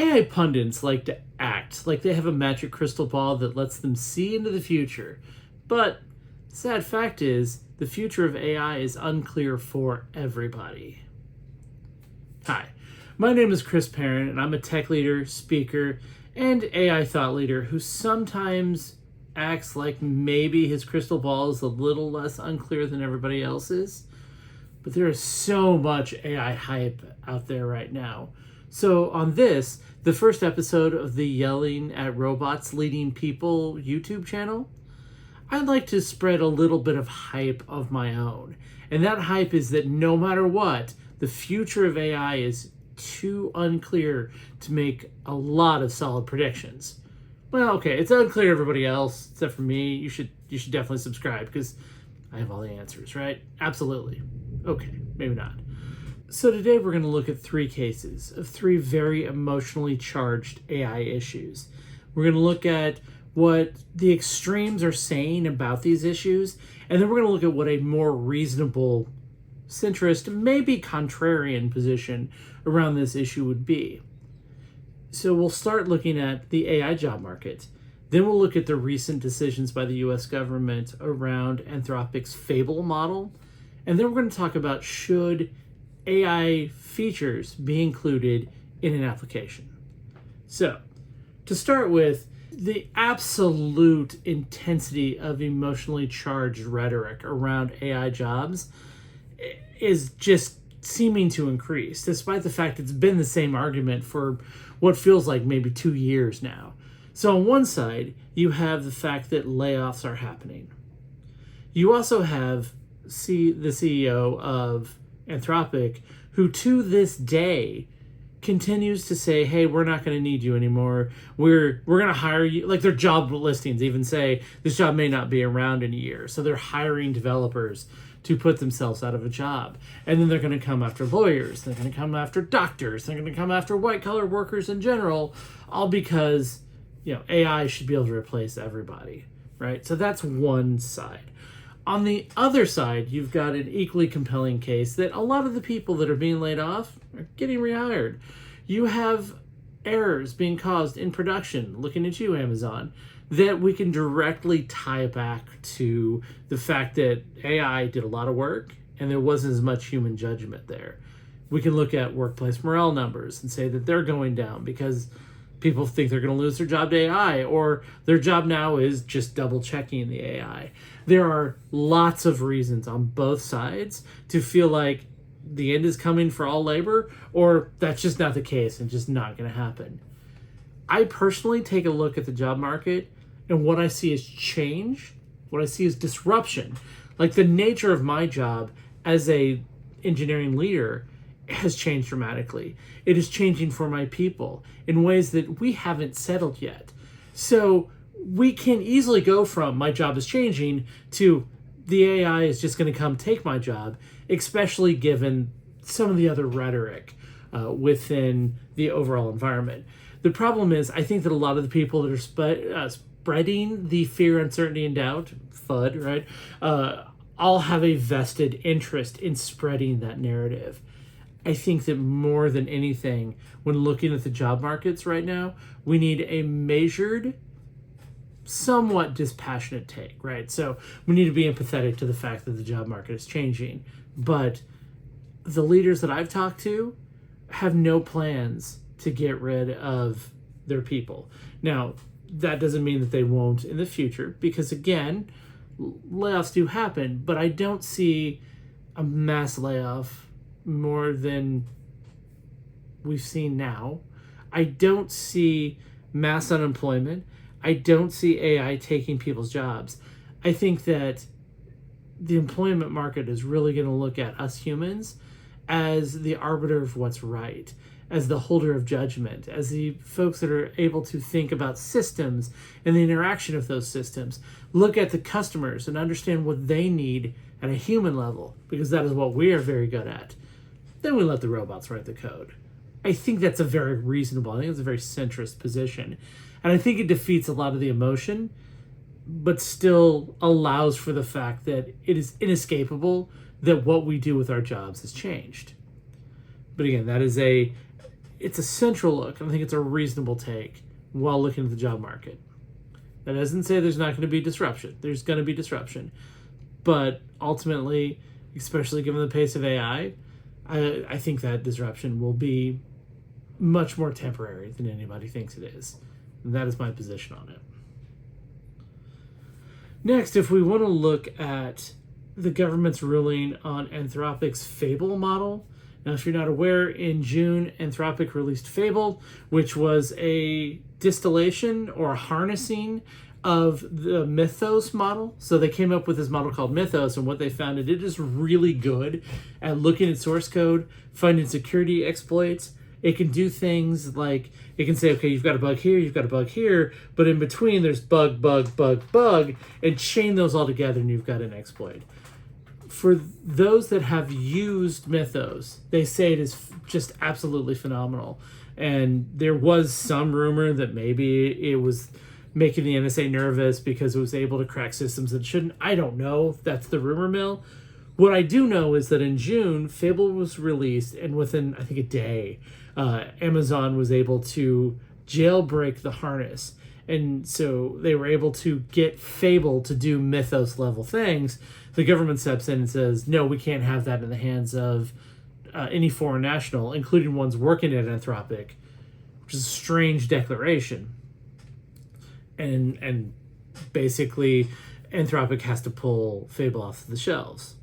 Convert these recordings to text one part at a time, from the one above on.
AI pundits like to act like they have a magic crystal ball that lets them see into the future. But the sad fact is, the future of AI is unclear for everybody. Hi, my name is Perrin, and I'm a tech leader, speaker, and AI thought leader who sometimes acts like maybe his crystal ball is a little less unclear than everybody else's. But there is so much AI hype out there right now. So on this, the first episode of the Yelling at Robots Leading People YouTube channel, I'd like to spread a little bit of hype of my own. And that hype is that no matter what, the future of AI is too unclear to make a lot of solid predictions. Well, okay, it's unclear to everybody else, except for me. You should definitely subscribe, because I have all the answers, right? Absolutely. Okay, maybe not. So today we're going to look at three cases of three very emotionally charged AI issues. We're going to look at what the extremes are saying about these issues, and then we're going to look at what a more reasonable, centrist, maybe contrarian position around this issue would be. So we'll start looking at the AI job market. Then we'll look at the recent decisions by the US government around Anthropic's Fable model. And then we're going to talk about should AI features be included in an application. So, to start with, the absolute intensity of emotionally charged rhetoric around AI jobs is just seeming to increase, despite the fact it's been the same argument for what feels like maybe 2 years now. So on one side, you have the fact that layoffs are happening. You also have the CEO of Anthropic, who to this day continues to say, hey, we're not going to need you anymore. We're going to hire you. Like, their job listings even say this job may not be around in a year. So they're hiring developers to put themselves out of a job. And then they're going to come after lawyers. They're going to come after doctors. They're going to come after white-collar workers in general, all because, AI should be able to replace everybody, right? So that's one side. On the other side, you've got an equally compelling case that a lot of the people that are being laid off are getting rehired. You have errors being caused in production, looking at you, Amazon, that we can directly tie back to the fact that AI did a lot of work and there wasn't as much human judgment there. We can look at workplace morale numbers and say that they're going down because people think they're going to lose their job to AI, or their job now is just double checking the AI. There are lots of reasons on both sides to feel like the end is coming for all labor, or that's just not the case and just not going to happen. I personally take a look at the job market, and what I see is change. What I see is disruption. Like, the nature of my job as a engineering leader has changed dramatically. It is changing for my people in ways that we haven't settled yet. So we can easily go from my job is changing to the AI is just going to come take my job, especially given some of the other rhetoric within the overall environment. The problem is, I think that a lot of the people that are spreading the fear, uncertainty, and doubt, FUD, right, all have a vested interest in spreading that narrative. I think that more than anything, when looking at the job markets right now, we need a measured, somewhat dispassionate take, right? So we need to be empathetic to the fact that the job market is changing. But the leaders that I've talked to have no plans to get rid of their people. Now, that doesn't mean that they won't in the future, because again, layoffs do happen, but I don't see a mass layoff more than we've seen now. I don't see mass unemployment. I don't see AI taking people's jobs. I think that the employment market is really going to look at us humans as the arbiter of what's right, as the holder of judgment, as the folks that are able to think about systems and the interaction of those systems, look at the customers and understand what they need at a human level, because that is what we are very good at. Then we let the robots write the code. I think that's a very reasonable, I think it's a very centrist position. And I think it defeats a lot of the emotion, but still allows for the fact that it is inescapable that what we do with our jobs has changed. But again, that is it's a central look, and I think it's a reasonable take while looking at the job market. That doesn't say there's not going to be disruption. There's going to be disruption. But ultimately, especially given the pace of AI, I think that disruption will be much more temporary than anybody thinks it is. And that is my position on it. Next, if we want to look at the government's ruling on Anthropic's Fable model. Now, if you're not aware, in June, Anthropic released Fable, which was a distillation or harnessing of the Mythos model. So they came up with this model called Mythos, and what they found, it is really good at looking at source code, finding security exploits. It can do things like, it can say, okay, you've got a bug here, you've got a bug here, but in between there's bug, bug, bug, bug, and chain those all together and you've got an exploit. For those that have used Mythos, they say it is just absolutely phenomenal. And there was some rumor that maybe it was making the NSA nervous because it was able to crack systems that shouldn't. I don't know. That's the rumor mill. What I do know is that in June, Fable was released, and within, I think, a day, Amazon was able to jailbreak the harness. And so they were able to get Fable to do Mythos level things. The government steps in and says, no, we can't have that in the hands of any foreign national, including ones working at Anthropic, which is a strange declaration. And basically, Anthropic has to pull Fable off the shelves.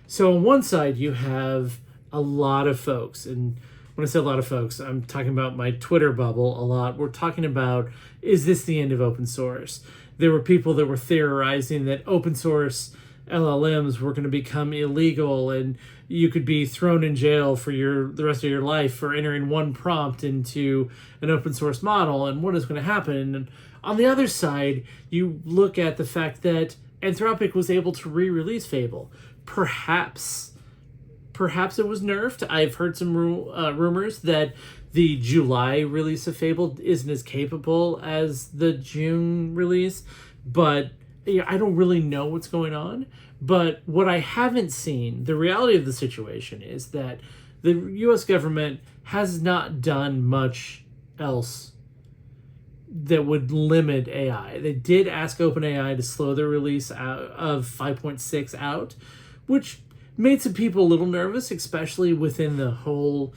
So on one side, you have a lot of folks, and when I say a lot of folks, I'm talking about my Twitter bubble a lot. We're talking about, is this the end of open source? There were people that were theorizing that open source LLMs were going to become illegal and you could be thrown in jail for the rest of your life for entering one prompt into an open source model, and what is going to happen. And on the other side, you look at the fact that Anthropic was able to re-release Fable. Perhaps it was nerfed. I've heard some rumors that the July release of Fable isn't as capable as the June release, but I don't really know what's going on. But what I haven't seen, the reality of the situation is that the U.S. government has not done much else that would limit AI. They did ask OpenAI to slow the release of 5.6 out, which made some people a little nervous, especially within the whole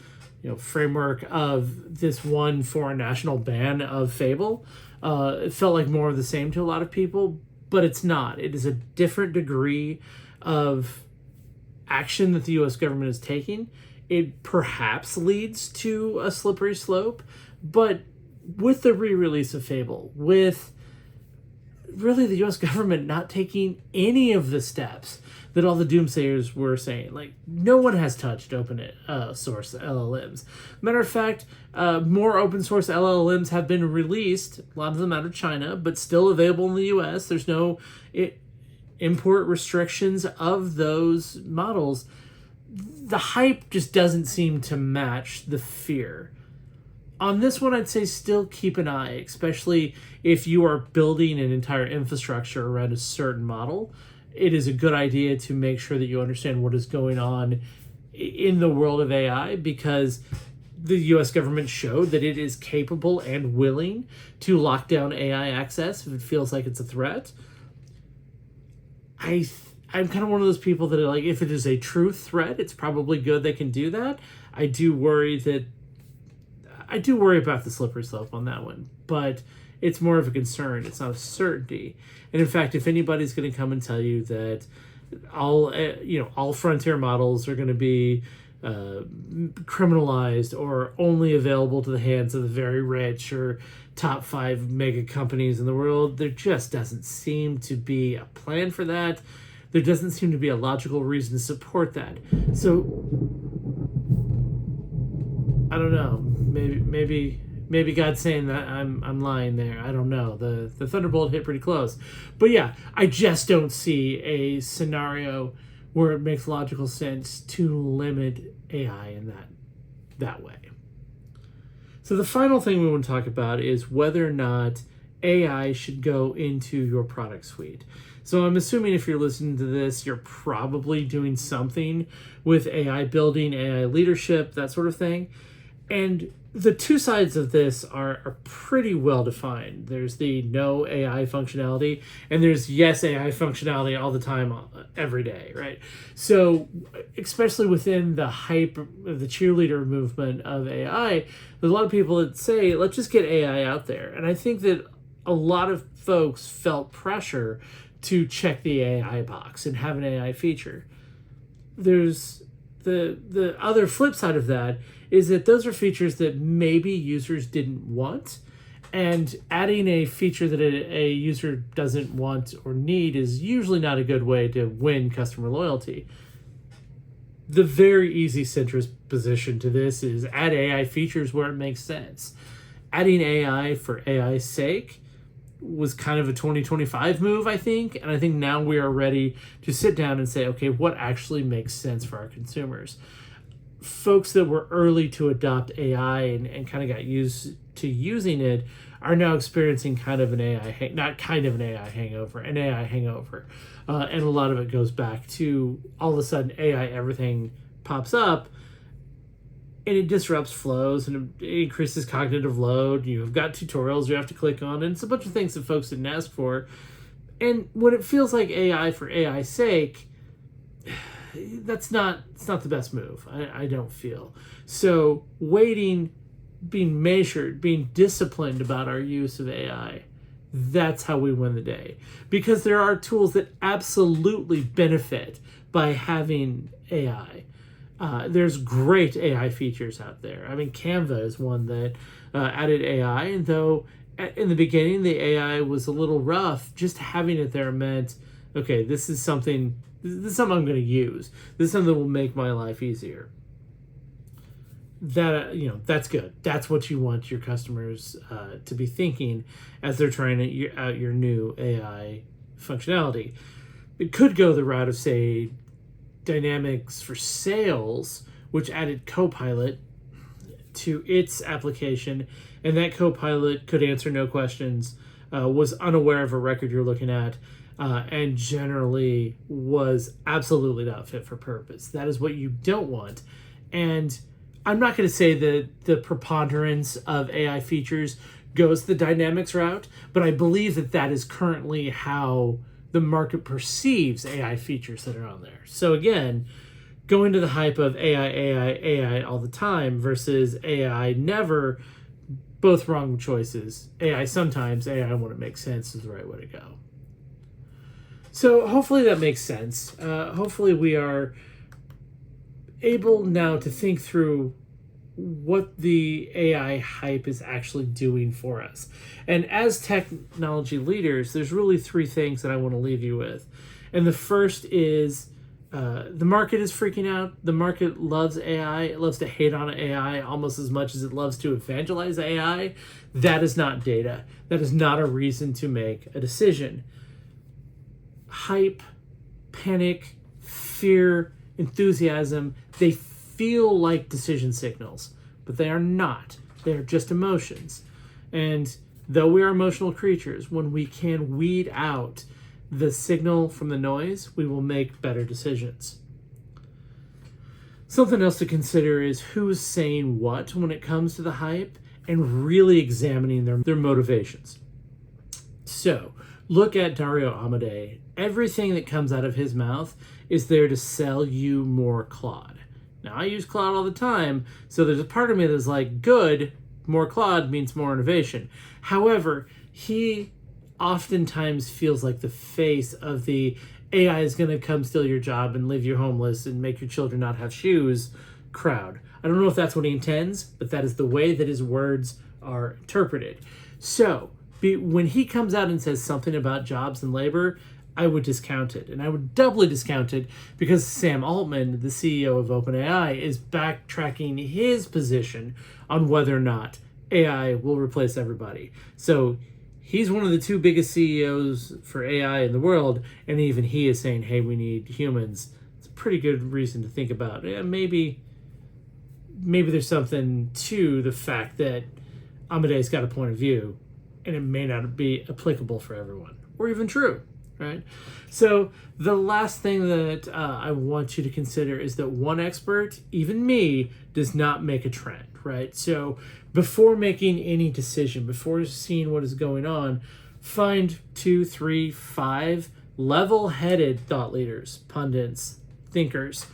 framework of this one foreign national ban of Fable. It felt like more of the same to a lot of people, but it's not. It is a different degree of action that the U.S. government is taking. It perhaps leads to a slippery slope, but with the re-release of Fable, with really the U.S. government not taking any of the steps that all the doomsayers were saying. Like, no one has touched open source LLMs. Matter of fact, more open source LLMs have been released, a lot of them out of China, but still available in the US. There's no import restrictions of those models. The hype just doesn't seem to match the fear. On this one, I'd say still keep an eye, especially if you are building an entire infrastructure around a certain model. It is a good idea to make sure that you understand what is going on in the world of AI, because the U.S. government showed that it is capable and willing to lock down AI access if it feels like it's a threat. I'm kind of one of those people that are like, if it is a true threat, it's probably good they can do that. I do worry about the slippery slope on that one, but it's more of a concern. It's not a certainty. And in fact, if anybody's going to come and tell you that all frontier models are going to be criminalized or only available to the hands of the very rich or top 5 mega companies in the world, there just doesn't seem to be a plan for that. There doesn't seem to be a logical reason to support that. So I don't know. Maybe God's saying that I'm lying there. I don't know. The Thunderbolt hit pretty close. But yeah, I just don't see a scenario where it makes logical sense to limit AI in that way. So the final thing we want to talk about is whether or not AI should go into your product suite. So I'm assuming if you're listening to this, you're probably doing something with AI building, AI leadership, that sort of thing. And The two sides of this are pretty well defined. There's the no AI functionality, and there's yes AI functionality all the time, every day, right? So, especially within the hype, the cheerleader movement of AI, there's a lot of people that say, let's just get AI out there. And I think that a lot of folks felt pressure to check the AI box and have an AI feature. There's the other flip side of that is that those are features that maybe users didn't want, and adding a feature that a user doesn't want or need is usually not a good way to win customer loyalty. The very easy centrist position to this is add AI features where it makes sense. Adding AI for AI's sake was kind of a 2025 move, I think, and I think now we are ready to sit down and say, okay, what actually makes sense for our consumers? Folks that were early to adopt AI and kind of got used to using it are now experiencing kind of an AI, not kind of an AI hangover, an AI hangover. And a lot of it goes back to all of a sudden AI everything pops up and it disrupts flows and it increases cognitive load. You've got tutorials you have to click on, and it's a bunch of things that folks didn't ask for. And when it feels like AI for AI's sake, it's not the best move, I don't feel. So waiting, being measured, being disciplined about our use of AI, that's how we win the day. Because there are tools that absolutely benefit by having AI. There's great AI features out there. I mean, Canva is one that added AI, and though in the beginning the AI was a little rough, just having it there meant, okay, this is something I'm going to use. This is something that will make my life easier. That, that's good. That's what you want your customers to be thinking as they're trying out your new AI functionality. It could go the route of, say, Dynamics for Sales, which added Copilot to its application, and that Copilot could answer no questions, was unaware of a record you're looking at, and generally was absolutely not fit for purpose. That is what you don't want. And I'm not going to say that the preponderance of AI features goes the Dynamics route, but I believe that that is currently how the market perceives AI features that are on there. So again, going to the hype of AI all the time versus AI never, both wrong choices. AI sometimes, AI when it makes sense is the right way to go. So hopefully that makes sense. Hopefully we are able now to think through what the AI hype is actually doing for us. And as technology leaders, there's really three things that I want to leave you with. And the first is the market is freaking out. The market loves AI. It loves to hate on AI almost as much as it loves to evangelize AI. That is not data. That is not a reason to make a decision. Hype, panic, fear, enthusiasm, they feel like decision signals, but they are not. They are just emotions. And though we are emotional creatures, when we can weed out the signal from the noise, we will make better decisions. Something else to consider is who's saying what when it comes to the hype, and really examining their motivations. So, look at Dario Amodei. Everything that comes out of his mouth is there to sell you more Claude. Now, I use Claude all the time, so there's a part of me that's like, good, more Claude means more innovation. However, he oftentimes feels like the face of the AI is going to come steal your job and leave you homeless and make your children not have shoes crowd. I don't know if that's what he intends, but that is the way that his words are interpreted. So, when he comes out and says something about jobs and labor, I would discount it. And I would doubly discount it because Sam Altman, the CEO of OpenAI, is backtracking his position on whether or not AI will replace everybody. So he's one of the two biggest CEOs for AI in the world, and even he is saying, hey, we need humans. It's a pretty good reason to think about. Yeah, maybe there's something to the fact that Amadei's got a point of view, and it may not be applicable for everyone, or even true. right? So the last thing that I want you to consider is that one expert, even me, does not make a trend, right? So before making any decision, before seeing what is going on, find 2, 3, 5 level-headed thought leaders, pundits, thinkers,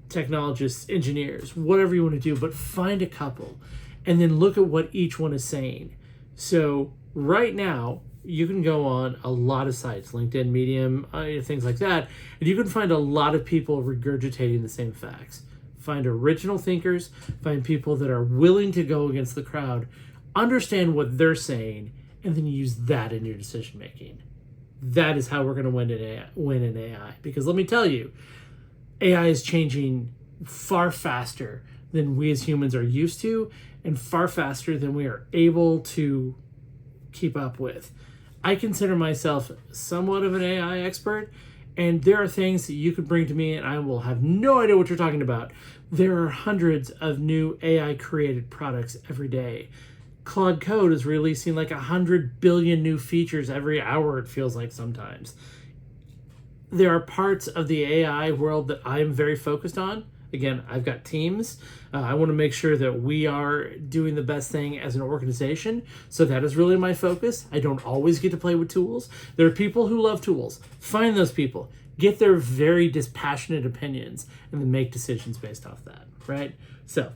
technologists, engineers, whatever you want to do, but find a couple and then look at what each one is saying. So right now, you can go on a lot of sites, LinkedIn, Medium, things like that, and you can find a lot of people regurgitating the same facts. Find original thinkers, find people that are willing to go against the crowd, understand what they're saying, and then use that in your decision making. That is how we're going to win in AI. Because let me tell you, AI is changing far faster than we as humans are used to, and far faster than we are able to keep up with. I consider myself somewhat of an AI expert, and there are things that you could bring to me and I will have no idea what you're talking about. There are hundreds of new AI created products every day. Claude Code is releasing like 100 billion new features every hour, it feels like sometimes. There are parts of the AI world that I'm very focused on. Again, I've got teams. I want to make sure that we are doing the best thing as an organization. So that is really my focus. I don't always get to play with tools. There are people who love tools. Find those people. Get their very dispassionate opinions and then make decisions based off that, right? So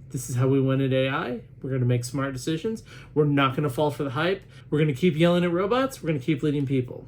this is how we win at AI. We're going to make smart decisions. We're not going to fall for the hype. We're going to keep yelling at robots. We're going to keep leading people.